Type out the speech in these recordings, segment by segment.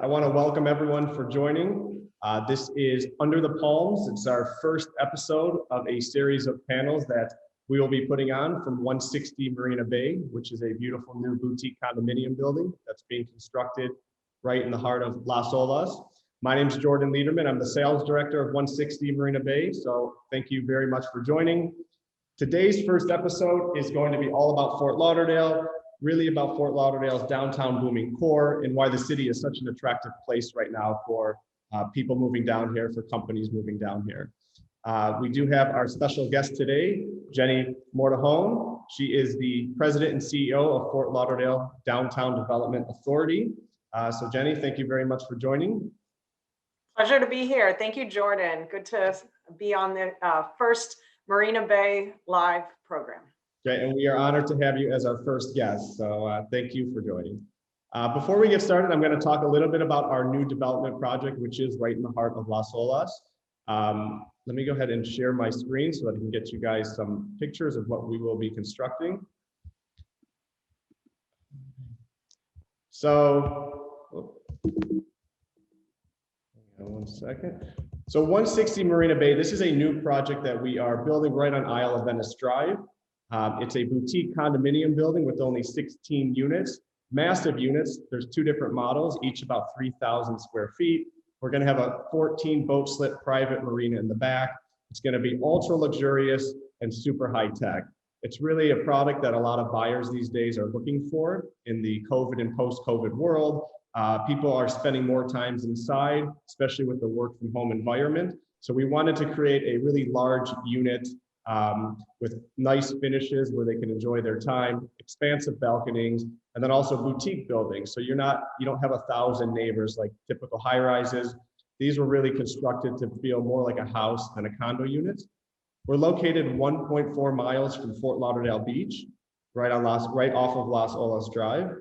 I want to welcome everyone for joining. This is Under the Palms. It's our first episode of a series of panels that we will be putting on from 160 Marina Bay, which is a beautiful new boutique condominium building that's being constructed right in the heart of Las Olas. My name is Jordan Lederman. I'm the sales director of 160 Marina Bay. So thank you very much for joining. Today's first episode is going to be all about Fort Lauderdale, really about Fort Lauderdale's downtown booming core and why the city is such an attractive place right now for people moving down here, for companies moving down here. We do have our special guest today, Jenni Morejon. She is the president and CEO of Fort Lauderdale Downtown Development Authority. So Jenni, thank you very much for joining. Pleasure to be here. Thank you, Jordan. Good to be on the first Marina Bay live program. Okay, and we are honored to have you as our first guest. So thank you for joining. Before we get started, I'm going to talk a little bit about our new development project, which is right in the heart of Las Olas. Let me go ahead and share my screen so that I can get you guys some pictures of what we will be constructing. So, one second. So 160 Marina Bay, this is a new project that we are building right on Isle of Venice Drive. It's a boutique condominium building with only 16 units, massive units. There's two different models, each about 3,000 square feet. We're going to have a 14 boat slip private marina in the back. It's going to be ultra luxurious and super high tech. It's really a product that a lot of buyers these days are looking for in the COVID and post-COVID world. People are spending more time inside, especially with the work from home environment. So we wanted to create a really large unit with nice finishes where they can enjoy their time, expansive balconies, and then also boutique buildings. So you don't have 1,000 neighbors like typical high rises. These were really constructed to feel more like a house than a condo unit. We're located 1.4 miles from Fort Lauderdale Beach, right off of Las Olas Drive.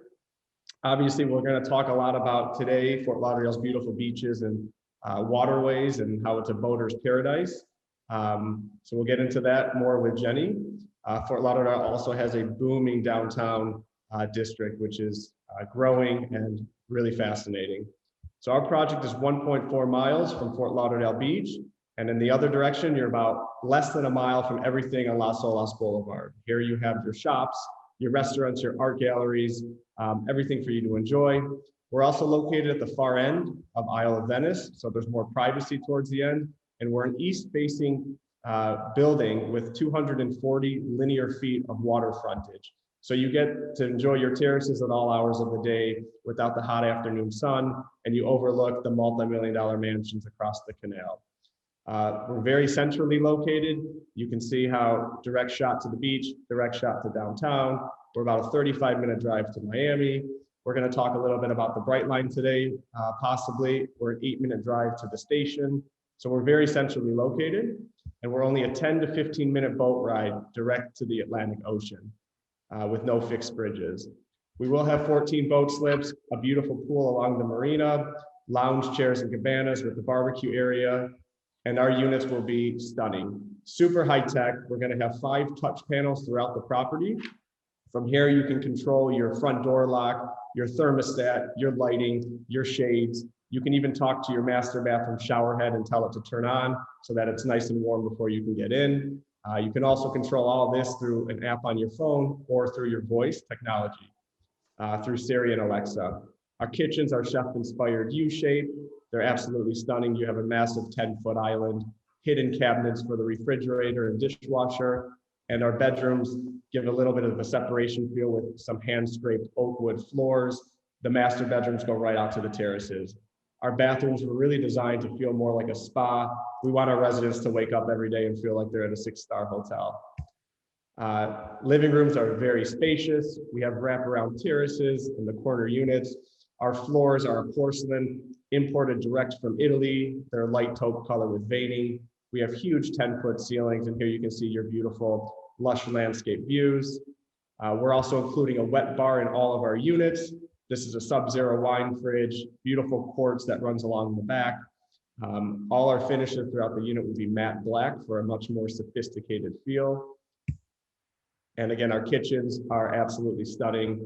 Obviously, we're going to talk a lot about today Fort Lauderdale's beautiful beaches and waterways and how it's a boater's paradise. So we'll get into that more with Jenni. Fort Lauderdale also has a booming downtown district, which is growing and really fascinating. So our project is 1.4 miles from Fort Lauderdale Beach. And in the other direction, you're about less than a mile from everything on Las Olas Boulevard. Here you have your shops, your restaurants, your art galleries, everything for you to enjoy. We're also located at the far end of Isle of Venice, so there's more privacy towards the end. And we're an east-facing building with 240 linear feet of water frontage. So you get to enjoy your terraces at all hours of the day without the hot afternoon sun, and you overlook the multi-million-dollar mansions across the canal. We're very centrally located. You can see how direct shot to the beach, direct shot to downtown. We're about a 35-minute drive to Miami. We're going to talk a little bit about the Bright Line today, possibly. We're an 8-minute drive to the station. So we're very centrally located, and we're only a 10 to 15-minute boat ride direct to the Atlantic Ocean with no fixed bridges. We will have 14 boat slips, a beautiful pool along the marina, lounge chairs and cabanas with the barbecue area, and our units will be stunning. Super high tech. We're going to have 5 touch panels throughout the property. From here, you can control your front door lock, your thermostat, your lighting, your shades. You can even talk to your master bathroom shower head and tell it to turn on so that it's nice and warm before you can get in. You can also control all this through an app on your phone or through your voice technology, through Siri and Alexa. Our kitchens are chef-inspired U-shape. They're absolutely stunning. You have a massive 10-foot island, hidden cabinets for the refrigerator and dishwasher, and our bedrooms give a little bit of a separation feel with some hand-scraped oak wood floors. The master bedrooms go right out to the terraces. Our bathrooms were really designed to feel more like a spa. We want our residents to wake up every day and feel like they're at a 6-star hotel. Living rooms are very spacious. We have wraparound terraces in the corner units. Our floors are porcelain, imported direct from Italy. They're light taupe color with veining. We have huge 10-foot ceilings, and here you can see your beautiful lush landscape views. We're also including a wet bar in all of our units. This is a sub-zero wine fridge, beautiful quartz that runs along the back. All our finishes throughout the unit will be matte black for a much more sophisticated feel. And again, our kitchens are absolutely stunning.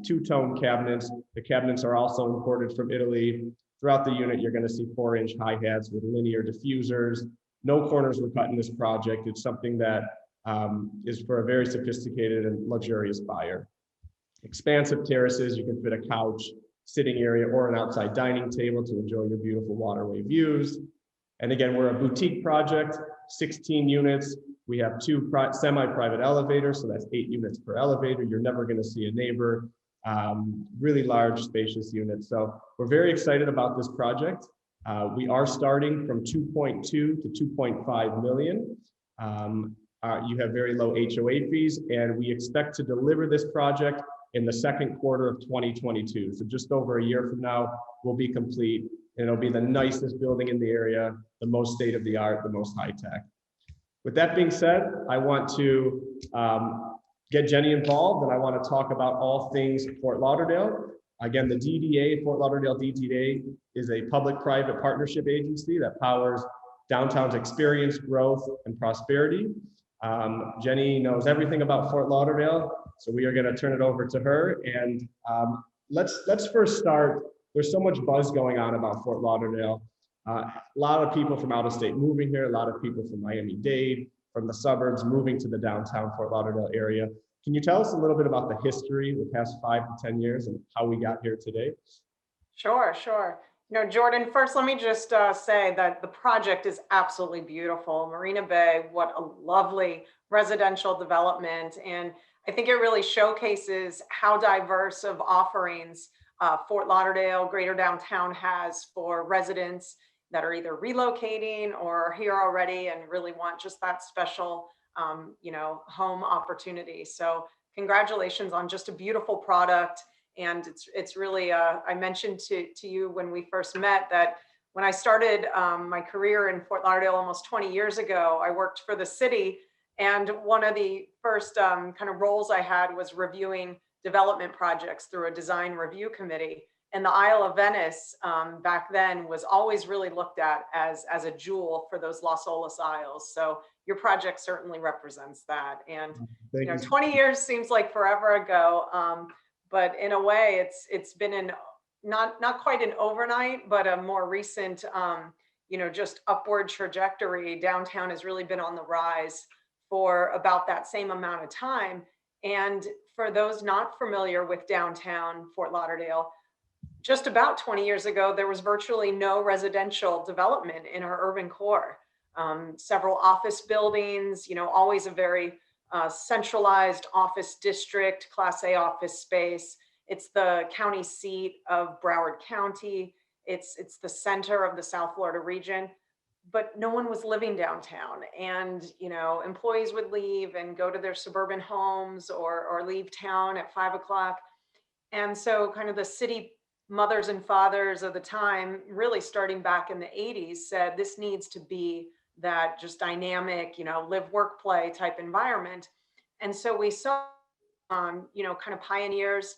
Two-tone cabinets. The cabinets are also imported from Italy. Throughout the unit, you're going to see 4-inch hi-hats with linear diffusers. No corners were cut in this project. It's something that is for a very sophisticated and luxurious buyer. Expansive terraces. You can fit a couch, sitting area, or an outside dining table to enjoy your beautiful waterway views. And again, we're a boutique project, 16 units. We have 2 semi-private elevators, so that's 8 units per elevator. You're never going to see a neighbor. Really large, spacious units. So we're very excited about this project. We are starting from 2.2 to 2.5 million. You have very low HOA fees, and we expect to deliver this project in the second quarter of 2022. So just over a year from now, we'll be complete, and it'll be the nicest building in the area, the most state-of-the-art, the most high-tech. With that being said, I want to get Jenni involved, and I want to talk about all things Fort Lauderdale. Again, the DDA, Fort Lauderdale DDA, is a public-private partnership agency that powers downtown's experience, growth, and prosperity. Jenni knows everything about Fort Lauderdale, so we are going to turn it over to her. And let's first start. There's so much buzz going on about Fort Lauderdale. A lot of people from out of state moving here, a lot of people from Miami-Dade, from the suburbs moving to the downtown Fort Lauderdale area. Can you tell us a little bit about the history, the past 5 to 10 years, and how we got here today? Sure, sure. You know, Jordan, first let me just say that the project is absolutely beautiful. Marina Bay, what a lovely residential development. And I think it really showcases how diverse of offerings Fort Lauderdale, Greater Downtown has for residents that are either relocating or here already and really want just that special, home opportunity. So congratulations on just a beautiful product. And it's really, I mentioned to you when we first met that when I started my career in Fort Lauderdale almost 20 years ago, I worked for the city. And one of the first kind of roles I had was reviewing development projects through a design review committee. And the Isle of Venice back then was always really looked at as a jewel for those Las Olas Isles. So your project certainly represents that. And 20 years seems like forever ago, but in a way, it's been not quite an overnight, but a more recent, just upward trajectory. Downtown has really been on the rise for about that same amount of time. And for those not familiar with downtown Fort Lauderdale, just about 20 years ago, there was virtually no residential development in our urban core. Several office buildings, always a very centralized office district, Class A office space. It's the county seat of Broward County. It's the center of the South Florida region, but no one was living downtown. And, employees would leave and go to their suburban homes or leave town at 5 o'clock. And so kind of the city mothers and fathers of the time, really starting back in the 80s, said this needs to be that just dynamic, live, work, play type environment. And so we saw, kind of pioneers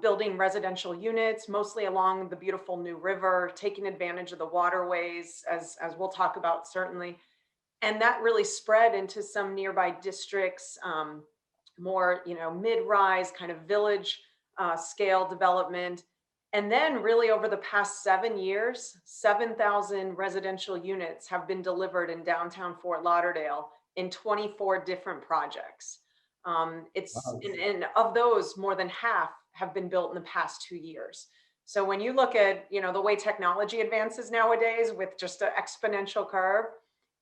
building residential units, mostly along the beautiful New River, taking advantage of the waterways, as we'll talk about certainly. And that really spread into some nearby districts, more, mid-rise kind of village scale development. And then really over the past 7 years, 7,000 residential units have been delivered in downtown Fort Lauderdale in 24 different projects. And of those, more than half have been built in the past 2 years. So when you look at, the way technology advances nowadays with just an exponential curve,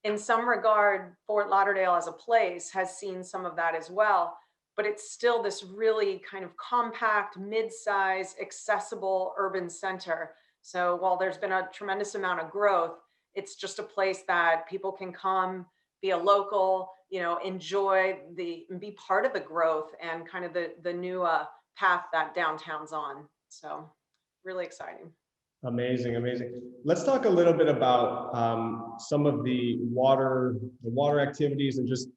in some regard, Fort Lauderdale as a place has seen some of that as well. But it's still this really kind of compact, mid-size, accessible urban center. So while there's been a tremendous amount of growth, it's just a place that people can come, be a local, enjoy and be part of the growth and kind of the new path that downtown's on. So really exciting. Amazing, amazing. Let's talk a little bit about some of the water activities and just,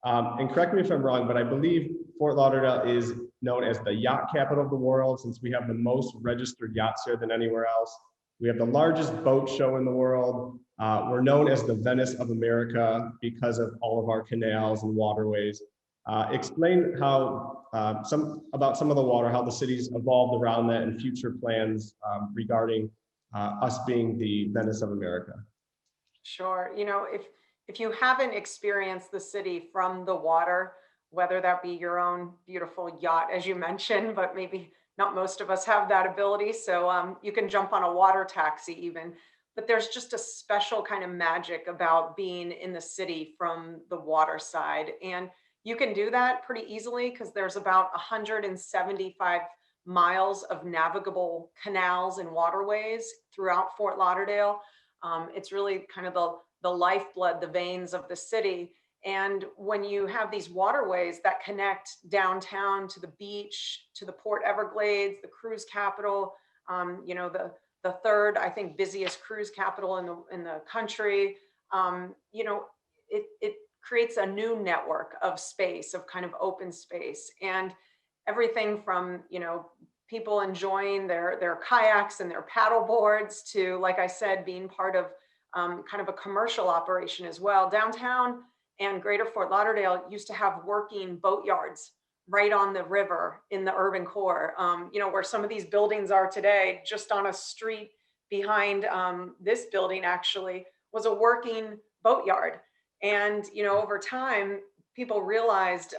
and correct me if I'm wrong, but I believe Fort Lauderdale is known as the yacht capital of the world, since we have the most registered yachts here than anywhere else. We have the largest boat show in the world. We're known as the Venice of America because of all of our canals and waterways. Explain how about some of the water, how the city's evolved around that, and future plans regarding us being the Venice of America. Sure. If you haven't experienced the city from the water, whether that be your own beautiful yacht, as you mentioned, but maybe not most of us have that ability. So you can jump on a water taxi even. But there's just a special kind of magic about being in the city from the water side. And you can do that pretty easily because there's about 175 miles of navigable canals and waterways throughout Fort Lauderdale. It's really kind of the lifeblood, the veins of the city. And when you have these waterways that connect downtown to the beach, to the Port Everglades, the cruise capital, the third, I think, busiest cruise capital in the country, it creates a new network of space, of kind of open space, and everything from people enjoying their kayaks and their paddle boards to, like I said, being part of kind of a commercial operation as well. Downtown and Greater Fort Lauderdale used to have working boat yards right on the river in the urban core, where some of these buildings are today. Just on a street behind this building actually was a working boat yard. And over time, people realized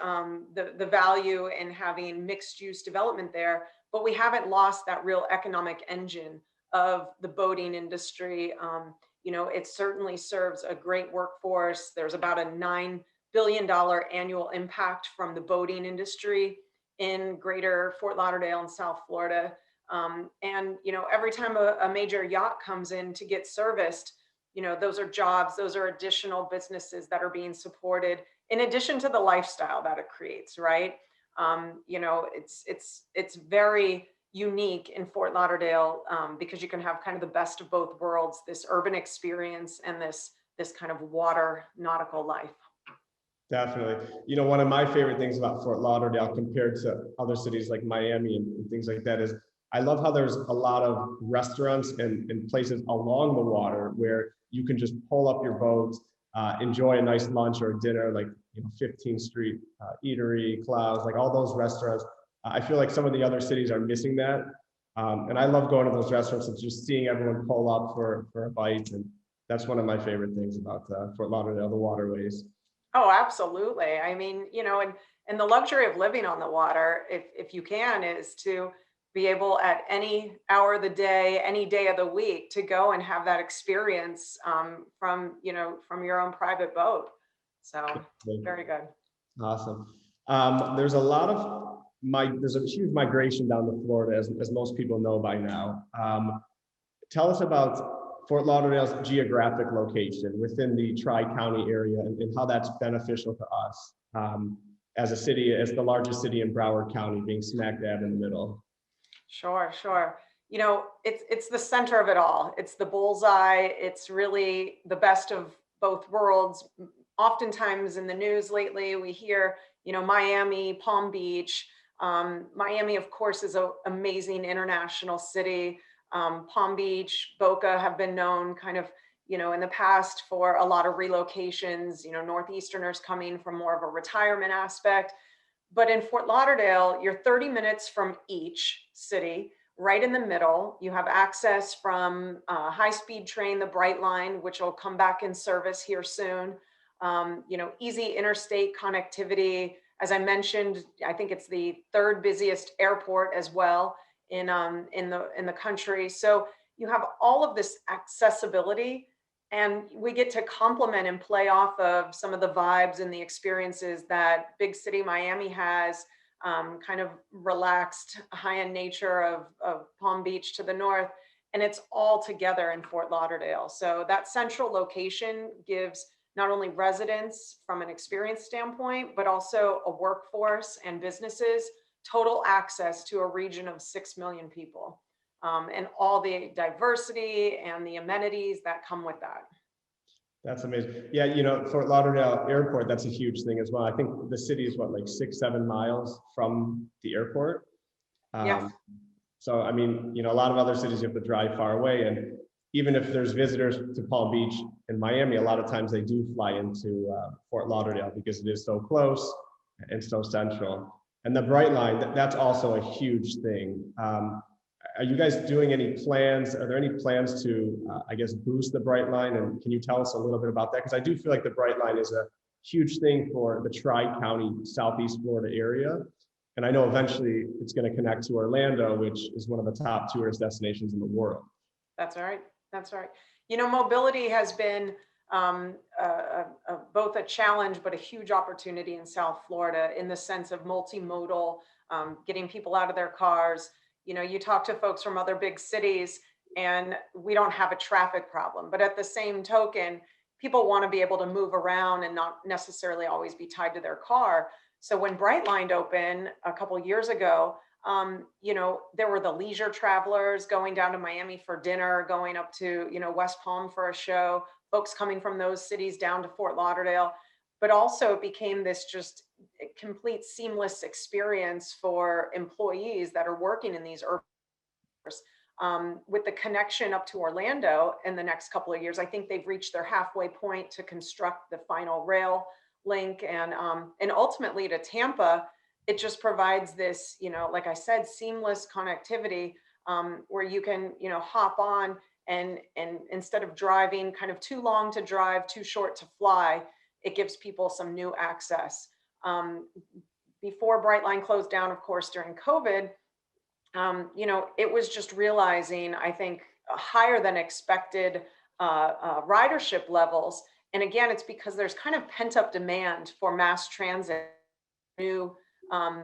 the value in having mixed use development there, but we haven't lost that real economic engine of the boating industry. It certainly serves a great workforce. There's about a $9 billion annual impact from the boating industry in Greater Fort Lauderdale and South Florida. And every time a major yacht comes in to get serviced, those are jobs, those are additional businesses that are being supported in addition to the lifestyle that it creates, right? It's very unique in Fort Lauderdale because you can have kind of the best of both worlds, this urban experience and this kind of water nautical life. Definitely. One of my favorite things about Fort Lauderdale compared to other cities like Miami and things like that is I love how there's a lot of restaurants and places along the water where you can just pull up your boat, enjoy a nice lunch or dinner, like 15th Street Eatery, Clouds, like all those restaurants. I feel like some of the other cities are missing that. And I love going to those restaurants and just seeing everyone pull up for a bite. And that's one of my favorite things about Fort Lauderdale, the waterways. Oh, absolutely. I mean, and the luxury of living on the water, if you can, is to be able at any hour of the day, any day of the week to go and have that experience from your own private boat. So very good. Awesome. There's a huge migration down to Florida, as most people know by now. Tell us about Fort Lauderdale's geographic location within the Tri-County area and how that's beneficial to us as a city, as the largest city in Broward County, being smack dab in the middle. Sure. It's the center of it all. It's the bullseye. It's really the best of both worlds. Oftentimes in the news lately, we hear, Miami, Palm Beach. Miami, of course, is an amazing international city. Palm Beach, Boca have been known kind of, in the past for a lot of relocations, Northeasterners coming from more of a retirement aspect. But in Fort Lauderdale, you're 30 minutes from each city, right in the middle. You have access from a high-speed train, the Bright Line, which will come back in service here soon. Easy interstate connectivity. As I mentioned, I think it's the third busiest airport as well in the country. So you have all of this accessibility, and we get to complement and play off of some of the vibes and the experiences that big city Miami has, kind of relaxed, high-end nature of Palm Beach to the north, and it's all together in Fort Lauderdale. So that central location gives not only residents from an experience standpoint, but also a workforce and businesses total access to a region of 6 million people, and all the diversity and the amenities that come with that. That's amazing. Yeah, Fort Lauderdale Airport, that's a huge thing as well. I think the city is like 6-7 miles from the airport. Yeah. So, I mean, a lot of other cities you have to drive far away. And even if there's visitors to Palm Beach and Miami, a lot of times they do fly into Fort Lauderdale because it is so close. and so central. And the Bright Line, that's also a huge thing. Are you guys doing any plans? Are there any plans to, I guess, boost the Bright Line? And can you tell us a little bit about that? Because I do feel like the Bright Line is a huge thing for the Tri-County Southeast Florida area. And I know eventually it's going to connect to Orlando, which is one of the top tourist destinations in the world. That's right. That's right. You know, mobility has been both a challenge, but a huge opportunity in South Florida in the sense of multimodal, getting people out of their cars. You know, you talk to folks from other big cities and we don't have a traffic problem, but at the same token, people want to be able to move around and not necessarily always be tied to their car. So when Brightline opened a couple of years ago, you know, there were the leisure travelers going down to Miami for dinner, going up to, you know, West Palm for a show, folks coming from those cities down to Fort Lauderdale, but also it became this just complete seamless experience for employees that are working in these urban areas. With the connection up to Orlando in the next couple of years, I think they've reached their halfway point to construct the final rail link, and ultimately to Tampa. It just provides this, you know, like I said, seamless connectivity, where you can, you know, hop on and instead of driving kind of too long to drive, too short to fly, it gives people some new access. Before Brightline closed down, of course, during COVID, you know, it was just realizing, I think, higher than expected ridership levels. And again, it's because there's kind of pent up demand for mass transit, new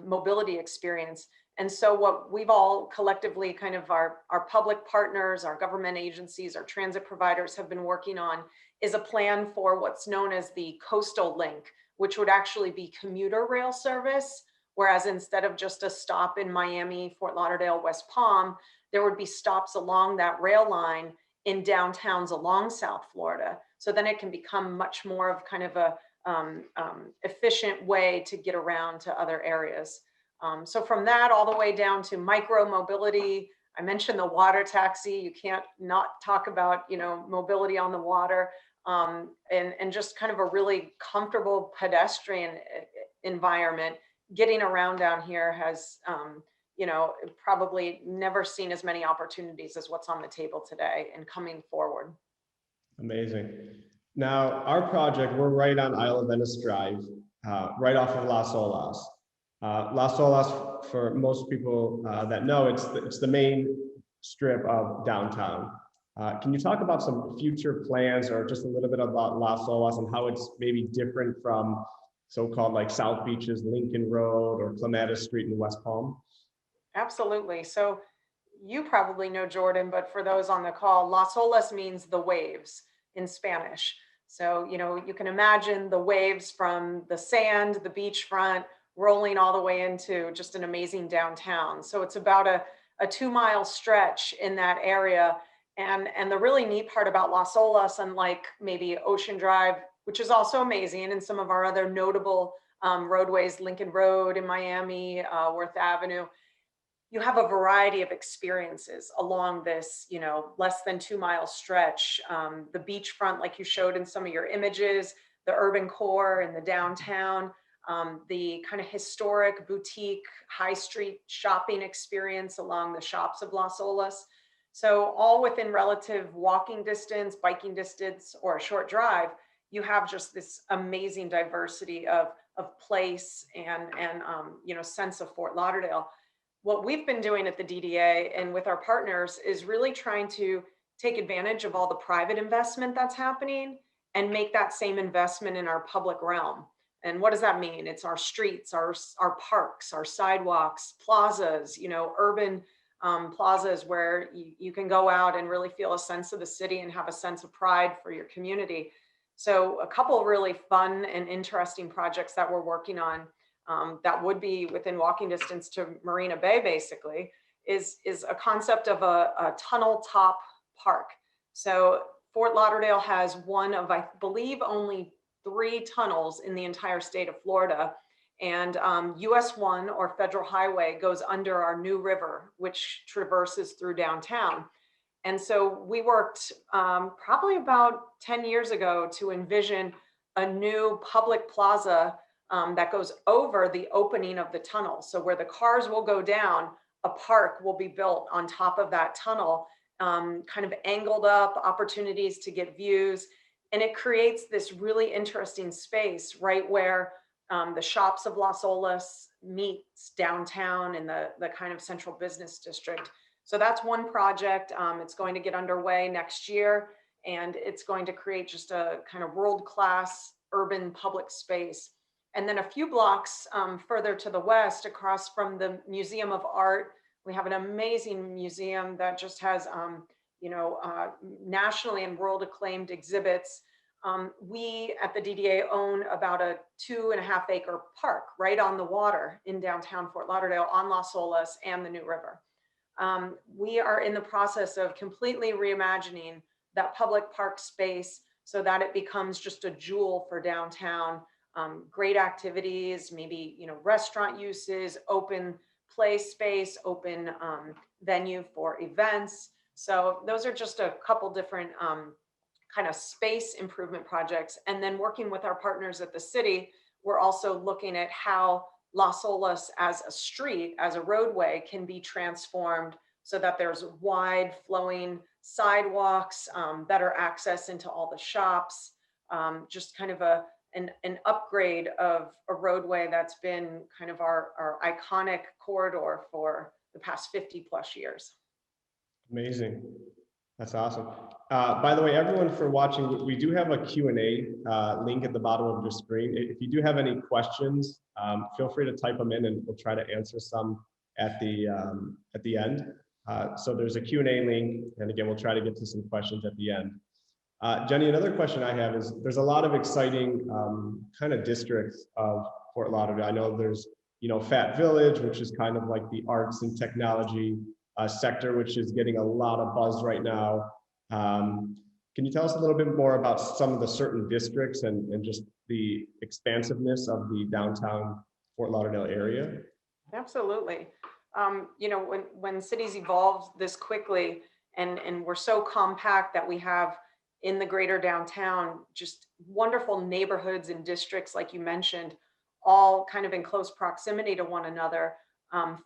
mobility experience. And so what we've all collectively kind of our public partners, our government agencies, our transit providers have been working on is a plan for what's known as the Coastal Link, which would actually be commuter rail service. Whereas instead of just a stop in Miami, Fort Lauderdale, West Palm, there would be stops along that rail line in downtowns along South Florida. So then it can become much more of kind of a efficient way to get around to other areas. So from that all the way down to micro mobility, I mentioned the water taxi. You can't not talk about, you know, mobility on the water, and just kind of a really comfortable pedestrian environment. Getting around down here has, you know, probably never seen as many opportunities as what's on the table today and coming forward. Amazing. Now, our project, we're right on Isle of Venice Drive, right off of Las Olas. Las Olas, for most people that know, it's the main strip of downtown. Can you talk about some future plans or just a little bit about Las Olas and how it's maybe different from so-called like South Beach's Lincoln Road or Clematis Street in West Palm? Absolutely. So you probably know, Jordan, but for those on the call, Las Olas means the waves in Spanish. So, you know, you can imagine the waves from the sand, the beachfront, rolling all the way into just an amazing downtown. So it's about a 2-mile stretch in that area. And the really neat part about Las Olas, unlike maybe Ocean Drive, which is also amazing, and some of our other notable roadways, Lincoln Road in Miami, Worth Avenue, you have a variety of experiences along this, you know, less than 2-mile stretch. The beachfront, like you showed in some of your images, the urban core and the downtown, the kind of historic boutique high street shopping experience along the shops of Las Olas. So all within relative walking distance, biking distance, or a short drive, you have just this amazing diversity of place and you know, sense of Fort Lauderdale. What we've been doing at the DDA and with our partners is really trying to take advantage of all the private investment that's happening and make that same investment in our public realm. And what does that mean? It's our streets, our parks, our sidewalks, plazas, you know, urban plazas where you can go out and really feel a sense of the city and have a sense of pride for your community. So a couple of really fun and interesting projects that we're working on that would be within walking distance to Marina Bay, basically, is a concept of a tunnel top park. So Fort Lauderdale has one of, I believe, only 3 tunnels in the entire state of Florida. And US 1 or Federal Highway goes under our New River, which traverses through downtown. And so we worked probably about 10 years ago to envision a new public plaza that goes over the opening of the tunnel. So where the cars will go down, a park will be built on top of that tunnel, kind of angled up, opportunities to get views. And it creates this really interesting space right where the shops of Las Olas meets downtown in the kind of central business district. So that's one project. It's going to get underway next year, and it's going to create just a kind of world-class urban public space. And then a few blocks further to the west, across from the Museum of Art, we have an amazing museum that just has, nationally and world acclaimed exhibits. We at the DDA own about a 2.5 acre park right on the water in downtown Fort Lauderdale on Las Olas and the New River. We are in the process of completely reimagining that public park space so that it becomes just a jewel for downtown. Great activities, maybe restaurant uses, open play space, open venue for events. So those are just a couple different kind of space improvement projects. And then working with our partners at the city, we're also looking at how Las Olas as a street, as a roadway, can be transformed so that there's wide flowing sidewalks, better access into all the shops, just kind of an upgrade of a roadway that's been kind of our iconic corridor for the past 50 plus years. Amazing. That's awesome. By the way, everyone for watching, we do have a Q&A link at the bottom of your screen. If you do have any questions, feel free to type them in and we'll try to answer some at the end. So there's a Q&A link, and again, we'll try to get to some questions at the end. Jenni, another question I have is there's a lot of exciting kind of districts of Fort Lauderdale. I know there's, Fat Village, which is kind of like the arts and technology sector, which is getting a lot of buzz right now. Can you tell us a little bit more about some of the certain districts and just the expansiveness of the downtown Fort Lauderdale area? Absolutely. When cities evolve this quickly and we're so compact that we have in the greater downtown just wonderful neighborhoods and districts, like you mentioned, all kind of in close proximity to one another.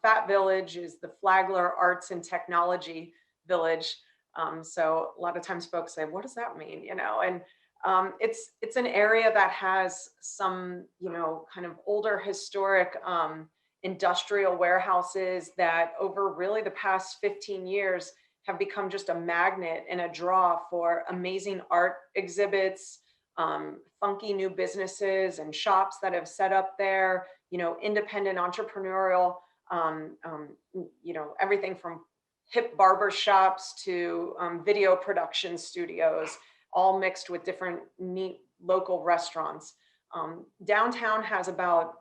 Fat Village is the Flagler Arts and Technology Village. So a lot of times folks say, what does that mean? And it's an area that has some, kind of older historic industrial warehouses that over really the past 15 years have become just a magnet and a draw for amazing art exhibits, funky new businesses and shops that have set up there, independent entrepreneurial, everything from hip barber shops to video production studios, all mixed with different neat local restaurants. Downtown has about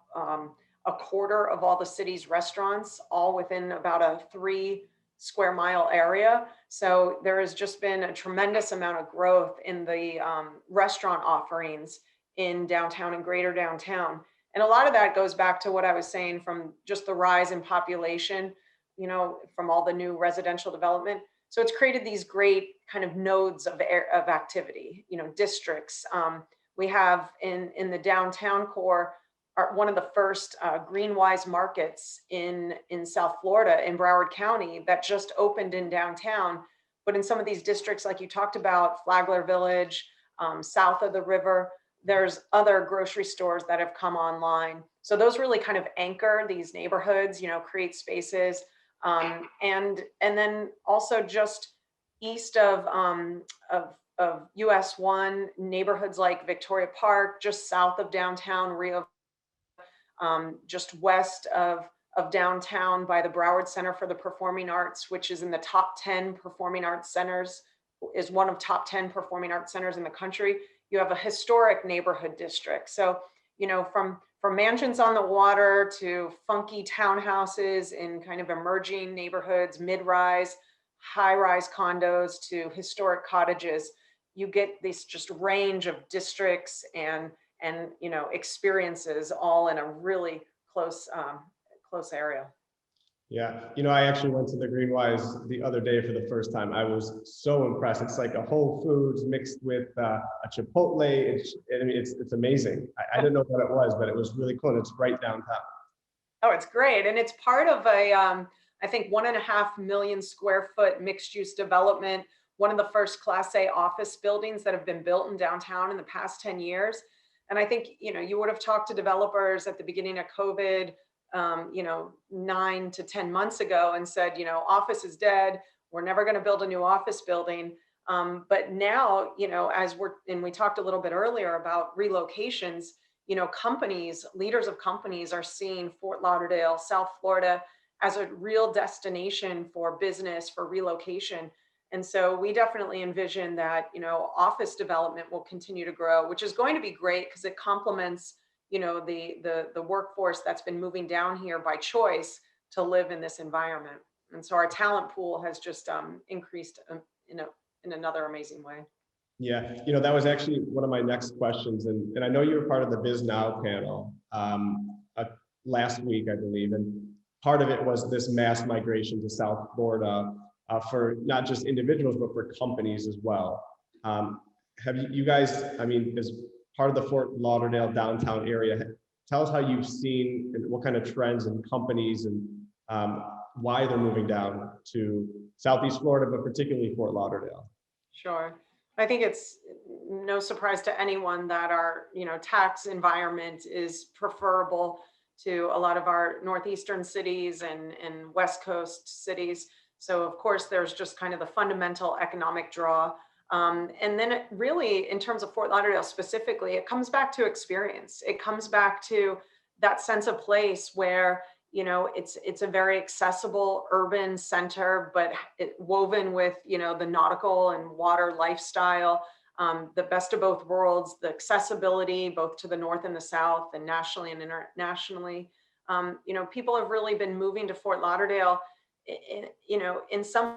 a quarter of all the city's restaurants, all within about a 3 square mile area. So there has just been a tremendous amount of growth in the restaurant offerings in downtown and greater downtown. And a lot of that goes back to what I was saying from just the rise in population, from all the new residential development. So it's created these great kind of nodes of activity, districts. We have in the downtown core, one of the first Greenwise markets in South Florida, in Broward County, that just opened in downtown. But in some of these districts, like you talked about, Flagler Village, south of the river, there's other grocery stores that have come online. So those really kind of anchor these neighborhoods, create spaces. And then also just east of US 1, neighborhoods like Victoria Park, just south of downtown, Rio, just west of downtown by the Broward Center for the Performing Arts, which is in the top 10 performing arts centers, is one of top 10 performing arts centers in the country. You have a historic neighborhood district. So, from mansions on the water to funky townhouses in kind of emerging neighborhoods, mid-rise, high-rise condos to historic cottages, you get this just range of districts and experiences all in a really close area. Yeah, I actually went to the Greenwise the other day for the first time. I was so impressed. It's like a Whole Foods mixed with a Chipotle. It's amazing. I didn't know what it was, but it was really cool. And it's right downtown. Oh, it's great. And it's part of I think 1.5 million square foot mixed use development, one of the first Class A office buildings that have been built in downtown in the past 10 years. And I think, you would have talked to developers at the beginning of COVID, 9 to 10 months ago and said, office is dead. We're never going to build a new office building. But now, and we talked a little bit earlier about relocations, companies, leaders of companies are seeing Fort Lauderdale, South Florida as a real destination for business, for relocation. And so we definitely envision that, office development will continue to grow, which is going to be great because it complements, the workforce that's been moving down here by choice to live in this environment. And so our talent pool has just increased in another amazing way. Yeah, that was actually one of my next questions. And I know you were part of the Biz Now panel last week, I believe. And part of it was this mass migration to South Florida for not just individuals, but for companies as well. Have you guys, as part of the Fort Lauderdale downtown area, tell us how you've seen and what kind of trends and companies and why they're moving down to Southeast Florida, but particularly Fort Lauderdale. Sure. I think it's no surprise to anyone that our, tax environment is preferable to a lot of our northeastern cities and West Coast cities. So of course, there's just kind of the fundamental economic draw. And then it really, in terms of Fort Lauderdale specifically, it comes back to experience. It comes back to that sense of place where, it's a very accessible urban center, but woven with, the nautical and water lifestyle, the best of both worlds, the accessibility both to the north and the south and nationally and internationally. People have really been moving to Fort Lauderdale, in some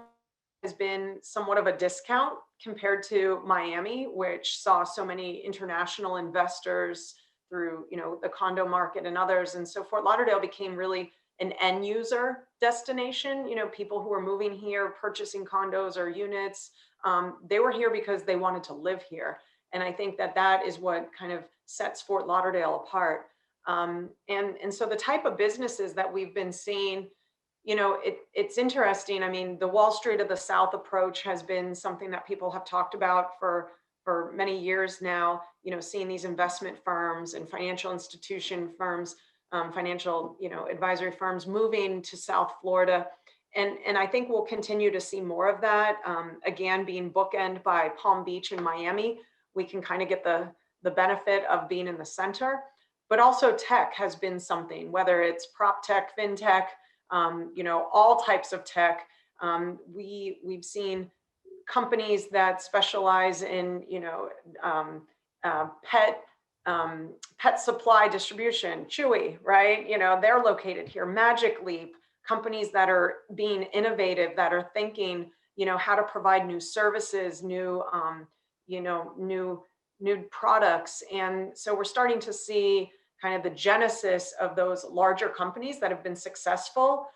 has been somewhat of a discount compared to Miami, which saw so many international investors through, the condo market and others. And so Fort Lauderdale became really an end user destination. People who were moving here, purchasing condos or units, they were here because they wanted to live here. And I think that is what kind of sets Fort Lauderdale apart. And so the type of businesses that we've been seeing, it's interesting. The Wall Street of the South approach has been something that people have talked about for many years now, seeing these investment firms and financial institution firms, financial, advisory firms moving to South Florida. And I think we'll continue to see more of that. Again, being bookended by Palm Beach and Miami, we can kind of get the benefit of being in the center. But also tech has been something, whether it's prop tech, fintech, all types of tech. We've seen companies that specialize in, pet supply distribution, Chewy, right? They're located here. Magic Leap, companies that are being innovative, that are thinking, how to provide new services, new products. And so we're starting to see kind of the genesis of those larger companies that have been successful,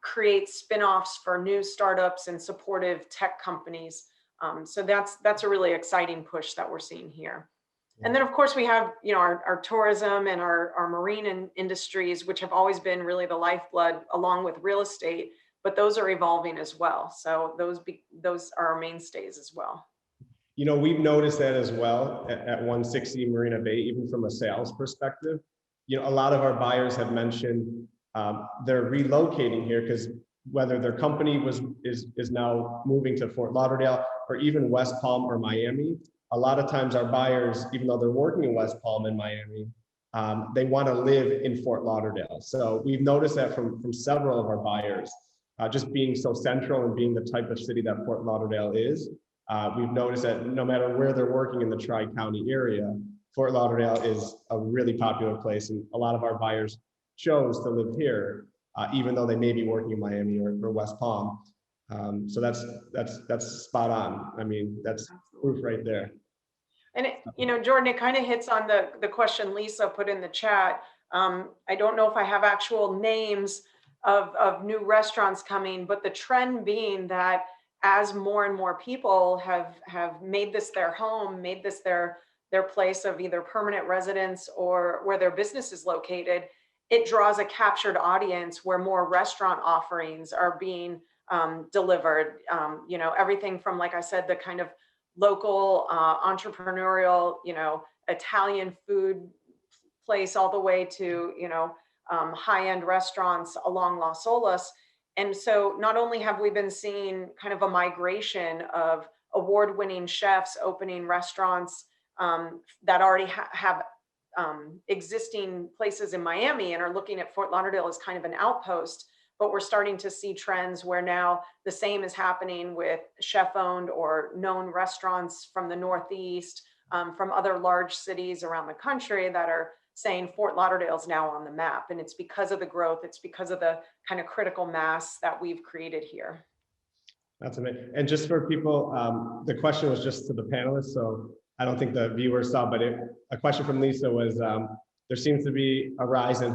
create spin-offs for new startups and supportive tech companies. So that's a really exciting push that we're seeing here. And then of course we have, our tourism and our marine industries, which have always been really the lifeblood along with real estate, but those are evolving as well. So those are our mainstays as well. We've noticed that as well at 160 Marina Bay, even from a sales perspective. A lot of our buyers have mentioned they're relocating here because whether their company is now moving to Fort Lauderdale or even West Palm or Miami, a lot of times our buyers, even though they're working in West Palm and Miami, they want to live in Fort Lauderdale. So we've noticed that from several of our buyers, just being so central and being the type of city that Fort Lauderdale is. We've noticed that no matter where they're working in the Tri-County area, Fort Lauderdale is a really popular place. And a lot of our buyers chose to live here, even though they may be working in Miami or West Palm. So that's spot on. That's proof right there. And Jordan, it kind of hits on the question Lisa put in the chat. I don't know if I have actual names of new restaurants coming, but the trend being that as more and more people have made this their home, made this their place of either permanent residence or where their business is located, it draws a captured audience where more restaurant offerings are being delivered. You know, everything from, like I said, the kind of local entrepreneurial, you know, Italian food place all the way to, you know, high-end restaurants along Las Olas. And so not only have we been seeing kind of a migration of award-winning chefs opening restaurants that already have existing places in Miami and are looking at Fort Lauderdale as kind of an outpost, but we're starting to see trends where now the same is happening with chef-owned or known restaurants from the Northeast, from other large cities around the country that are saying Fort Lauderdale is now on the map. And it's because of the growth, it's because of the kind of critical mass that we've created here. That's amazing. And just for people, the question was just to the panelists, so I don't think the viewers saw, but a question from Lisa was, there seems to be a rise in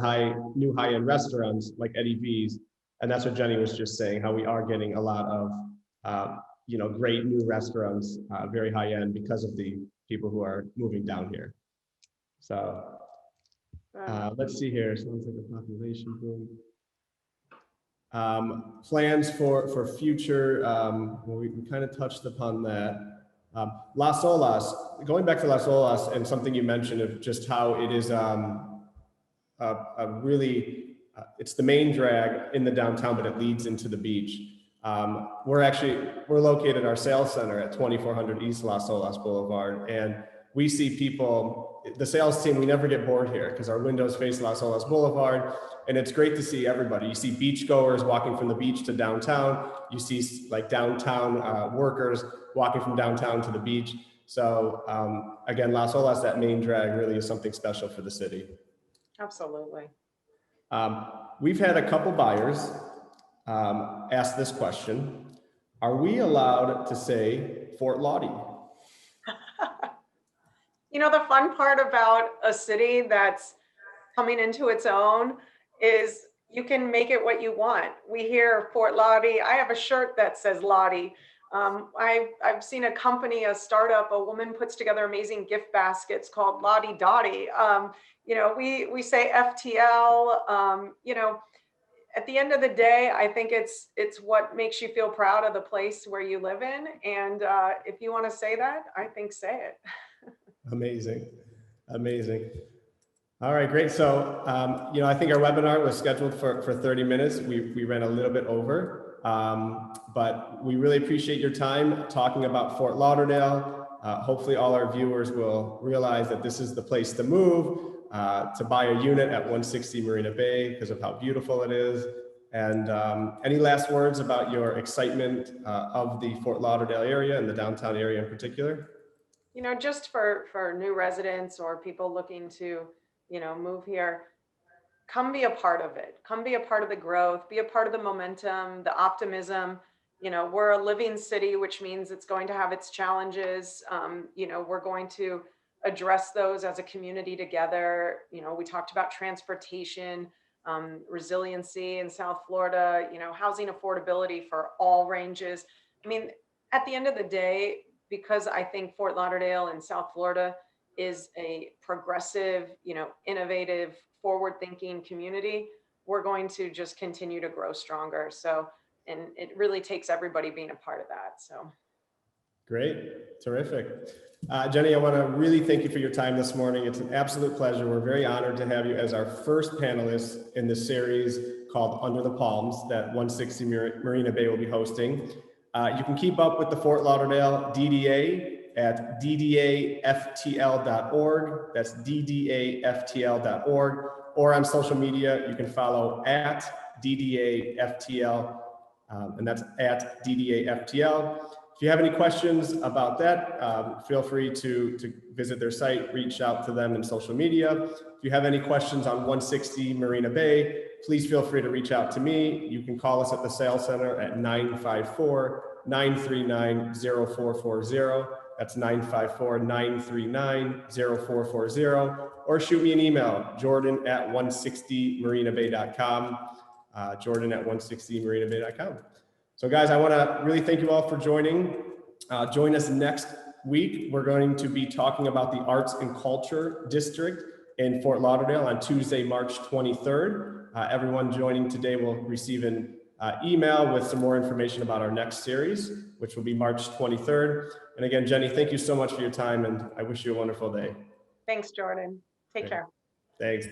new high-end restaurants like Eddie V's, and that's what Jenni was just saying, how we are getting a lot of you know, great new restaurants, very high-end, because of the people who are moving down here. So let's see here. Sounds like a population boom. Plans for future, well, we kind of touched upon that. Las Olas, going back to Las Olas, and something you mentioned of just how it is a really, it's the main drag in the downtown, but it leads into the beach. We're located our sales center at 2400 East Las Olas Boulevard, and we see people, the sales team, we never get bored here because our windows face Las Olas Boulevard, and it's great to see everybody. You see beachgoers walking from the beach to downtown. You see like downtown workers walking from downtown to the beach. So again, Las Olas, that main drag, really is something special for the city. Absolutely. We've had a couple buyers ask this question: are we allowed to say Fort Lauderdale? You know, the fun part about a city that's coming into its own is you can make it what you want. We hear Fort Lauderdale. I have a shirt that says Lottie. I've seen a company, a startup, a woman puts together amazing gift baskets called Lottie Dottie. You know, we say FTL. You know, at the end of the day, I think it's what makes you feel proud of the place where you live in. And if you want to say that, I think say it. Amazing, amazing. All right, great. So, you know, I think our webinar was scheduled for 30 minutes. We ran a little bit over, but we really appreciate your time talking about Fort Lauderdale. Hopefully all our viewers will realize that this is the place to move, to buy a unit at 160 Marina Bay because of how beautiful it is. And any last words about your excitement of the Fort Lauderdale area and the downtown area in particular? You know, just for new residents or people looking to, you know, move here, come be a part of it. Come be a part of the growth, be a part of the momentum, the optimism. You know, we're a living city, which means it's going to have its challenges. You know, we're going to address those as a community together. You know, we talked about transportation, resiliency in South Florida, you know, housing affordability for all ranges. I mean, at the end of the day, because I think Fort Lauderdale and South Florida is a progressive, you know, innovative, forward-thinking community, we're going to just continue to grow stronger. So, and it really takes everybody being a part of that. So. Great, terrific. Jenni, I want to really thank you for your time this morning. It's an absolute pleasure. We're very honored to have you as our first panelist in this series called Under the Palms that 160 Marina Bay will be hosting. You can keep up with the Fort Lauderdale DDA at ddaftl.org. That's ddaftl.org. Or on social media, you can follow at ddaftl, and that's at ddaftl. If you have any questions about that, feel free to visit their site, reach out to them in social media. If you have any questions on 160 Marina Bay, please feel free to reach out to me. You can call us at the sales center at 954-939-0440. That's 954-939-0440. Or shoot me an email, jordan@160marinabay.com. Jordan at 160marinabay.com. So guys, I want to really thank you all for joining. Join us next week. We're going to be talking about the Arts and Culture District in Fort Lauderdale on Tuesday, March 23rd. Everyone joining today will receive an email with some more information about our next series, which will be March 23rd. And again, Jenny, thank you so much for your time, and I wish you a wonderful day. Thanks, Jordan. Take care. Thanks.